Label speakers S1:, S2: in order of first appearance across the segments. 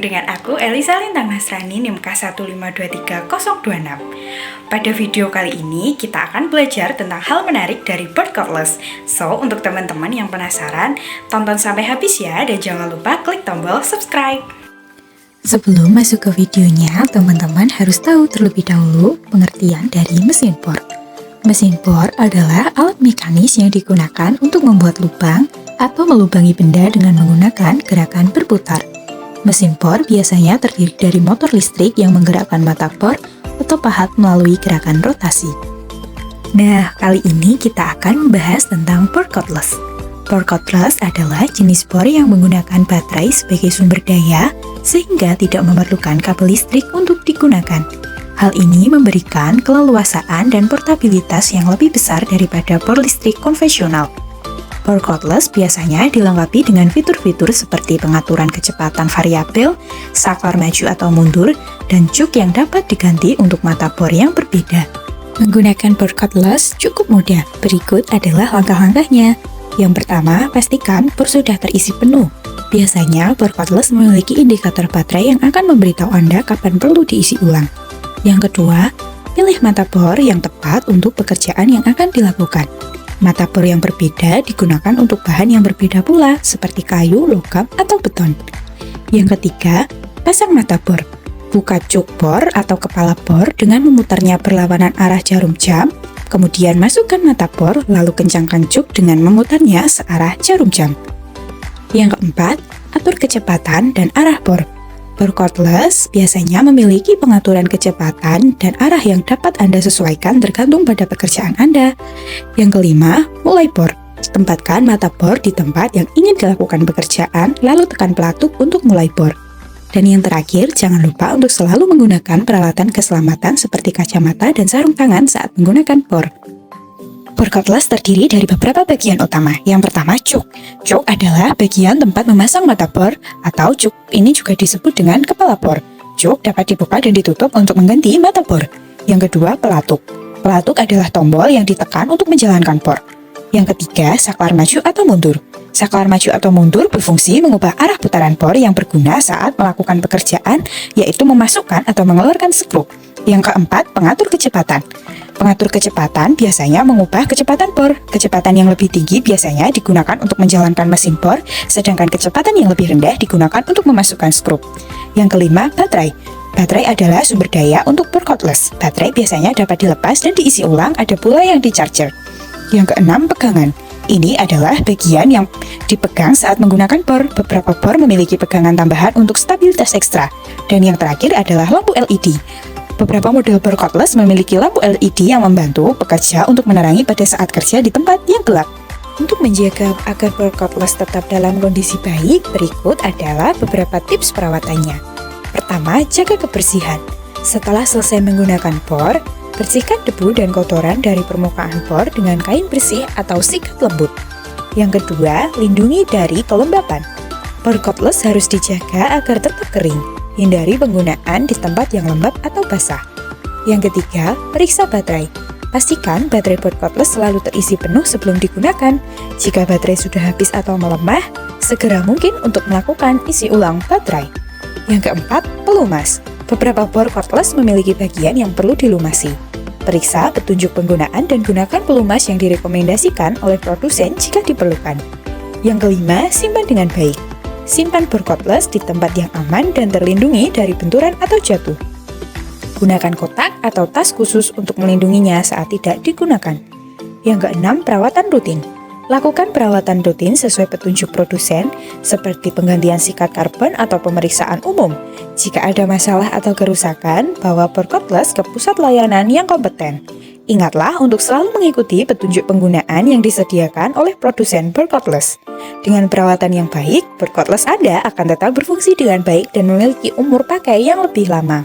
S1: bareng dengan aku Elisa Lintang Nasrani NIM K1523026. Pada video kali ini kita akan belajar tentang hal menarik dari bird cutlass. So, untuk teman-teman yang penasaran, tonton sampai habis ya dan jangan lupa klik tombol subscribe.
S2: Sebelum masuk ke videonya, teman-teman harus tahu terlebih dahulu pengertian dari mesin bor. Mesin bor adalah alat mekanis yang digunakan untuk membuat lubang atau melubangi benda dengan menggunakan gerakan berputar. Mesin bor biasanya terdiri dari motor listrik yang menggerakkan mata bor atau pahat melalui gerakan rotasi. Nah, kali ini kita akan membahas tentang bird cutlass. Bird cutlass adalah jenis bor yang menggunakan baterai sebagai sumber daya sehingga tidak memerlukan kabel listrik untuk digunakan. Hal ini memberikan keleluasaan dan portabilitas yang lebih besar daripada bor listrik konvensional. Bird cutlass biasanya dilengkapi dengan fitur-fitur seperti pengaturan kecepatan variabel, saklar maju atau mundur, dan cuk yang dapat diganti untuk mata bor yang berbeda. Menggunakan bird cutlass cukup mudah. Berikut adalah langkah-langkahnya. Yang pertama, pastikan bor sudah terisi penuh. Biasanya, bird cutlass memiliki indikator baterai yang akan memberitahu Anda kapan perlu diisi ulang. Yang kedua, pilih mata bor yang tepat untuk pekerjaan yang akan dilakukan. Mata bor yang berbeda digunakan untuk bahan yang berbeda pula, seperti kayu, logam, atau beton. Yang ketiga, pasang mata bor. Buka cuk bor atau kepala bor dengan memutarnya berlawanan arah jarum jam, kemudian masukkan mata bor, lalu kencangkan cuk dengan memutarnya searah jarum jam. Yang keempat, atur kecepatan dan arah bor. Bird cutlass biasanya memiliki pengaturan kecepatan dan arah yang dapat Anda sesuaikan tergantung pada pekerjaan Anda. Yang kelima, mulai bor. Tempatkan mata bor di tempat yang ingin dilakukan pekerjaan, lalu tekan pelatuk untuk mulai bor. Dan yang terakhir, jangan lupa untuk selalu menggunakan peralatan keselamatan seperti kacamata dan sarung tangan saat menggunakan bor. Bird cutlass terdiri dari beberapa bagian utama. Yang pertama, cuk. Cuk adalah bagian tempat memasang mata bor, atau cuk ini juga disebut dengan kepala bor. Cuk dapat dibuka dan ditutup untuk mengganti mata bor. Yang kedua, pelatuk. Pelatuk adalah tombol yang ditekan untuk menjalankan bor. Yang ketiga, saklar maju atau mundur. Saklar maju atau mundur berfungsi mengubah arah putaran bor yang berguna saat melakukan pekerjaan, yaitu memasukkan atau mengeluarkan skru. Yang keempat, pengatur kecepatan. Pengatur kecepatan biasanya mengubah kecepatan bor. Kecepatan yang lebih tinggi biasanya digunakan untuk menjalankan mesin bor, sedangkan kecepatan yang lebih rendah digunakan untuk memasukkan skru. Yang kelima, baterai. Baterai adalah sumber daya untuk bird cutlass. Baterai biasanya dapat dilepas dan diisi ulang, ada pula yang di-charger. Yang keenam, pegangan. Ini adalah bagian yang dipegang saat menggunakan bor. Beberapa bor memiliki pegangan tambahan untuk stabilitas ekstra. Dan yang terakhir adalah lampu LED. Beberapa model bird cutlass memiliki lampu LED yang membantu pekerja untuk menerangi pada saat kerja di tempat yang gelap. Untuk menjaga agar bird cutlass tetap dalam kondisi baik, berikut adalah beberapa tips perawatannya. Pertama, jaga kebersihan. Setelah selesai menggunakan bor, bersihkan debu dan kotoran dari permukaan bor dengan kain bersih atau sikat lembut. Yang kedua, lindungi dari kelembapan. Bird cutlass harus dijaga agar tetap kering. Hindari penggunaan di tempat yang lembab atau basah. Yang ketiga, periksa baterai. Pastikan baterai bird cutlass selalu terisi penuh sebelum digunakan. Jika baterai sudah habis atau melemah, segera mungkin untuk melakukan isi ulang baterai. Yang keempat, pelumas. Beberapa bird cutlass memiliki bagian yang perlu dilumasi. Periksa petunjuk penggunaan dan gunakan pelumas yang direkomendasikan oleh produsen jika diperlukan. Yang kelima, simpan dengan baik. Simpan bird cutlass di tempat yang aman dan terlindungi dari benturan atau jatuh. Gunakan kotak atau tas khusus untuk melindunginya saat tidak digunakan. Yang keenam, perawatan rutin. Lakukan perawatan rutin sesuai petunjuk produsen, seperti penggantian sikat karbon atau pemeriksaan umum. Jika ada masalah atau kerusakan, bawa bird cutlass ke pusat layanan yang kompeten. Ingatlah untuk selalu mengikuti petunjuk penggunaan yang disediakan oleh produsen bird cutlass. Dengan perawatan yang baik, bird cutlass Anda akan tetap berfungsi dengan baik dan memiliki umur pakai yang lebih lama.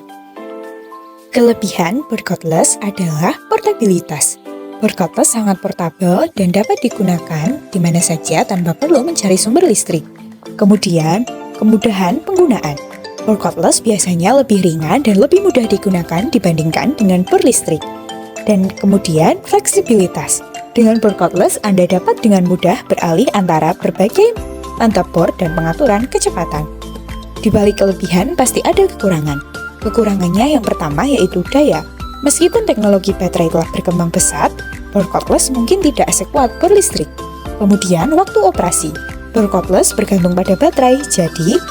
S2: Kelebihan bird cutlass adalah portabilitas. Bird cutlass sangat portabel dan dapat digunakan di mana saja tanpa perlu mencari sumber listrik. Kemudian, kemudahan penggunaan. Bird cutlass biasanya lebih ringan dan lebih mudah digunakan dibandingkan dengan bor listrik. Dan kemudian, fleksibilitas. Dengan bird cutlass, Anda dapat dengan mudah beralih antara berbagai mantap bor dan pengaturan kecepatan. Di balik kelebihan pasti ada kekurangan. Kekurangannya yang pertama yaitu daya. Meskipun teknologi baterai telah berkembang pesat, board cordless mungkin tidak sekuat board listrik. Kemudian waktu operasi. Board cordless bergantung pada baterai, jadi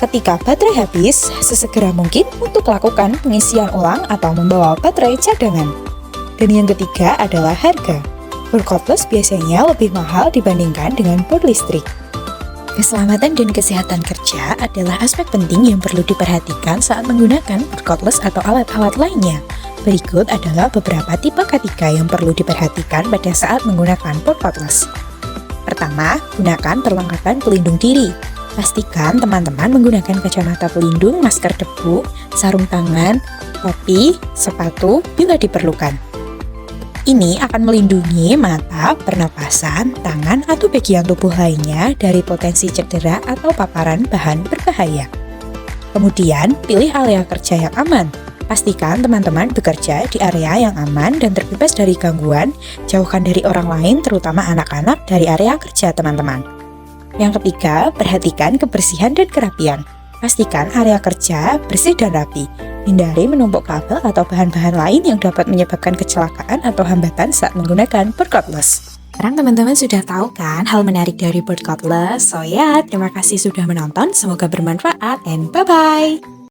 S2: ketika baterai habis, sesegera mungkin untuk lakukan pengisian ulang atau membawa baterai cadangan. Dan yang ketiga adalah harga. Board cordless biasanya lebih mahal dibandingkan dengan board listrik. Keselamatan dan kesehatan kerja adalah aspek penting yang perlu diperhatikan saat menggunakan board cordless atau alat-alat lainnya. Berikut adalah beberapa tipe K3 yang perlu diperhatikan pada saat menggunakan board cordless. Pertama, gunakan perlengkapan pelindung diri. Pastikan teman-teman menggunakan kacamata pelindung, masker debu, sarung tangan, topi, sepatu bila diperlukan. Ini akan melindungi mata, pernapasan, tangan, atau bagian tubuh lainnya dari potensi cedera atau paparan bahan berbahaya. Kemudian, pilih area kerja yang aman. Pastikan teman-teman bekerja di area yang aman dan terbebas dari gangguan. Jauhkan dari orang lain, terutama anak-anak, dari area kerja teman-teman. Yang ketiga, perhatikan kebersihan dan kerapian. Pastikan area kerja bersih dan rapi. Hindari menumpuk kabel atau bahan-bahan lain yang dapat menyebabkan kecelakaan atau hambatan saat menggunakan board cordless. Sekarang teman-teman sudah tahu kan hal menarik dari board cordless? So ya, terima kasih sudah menonton. Semoga bermanfaat and bye-bye!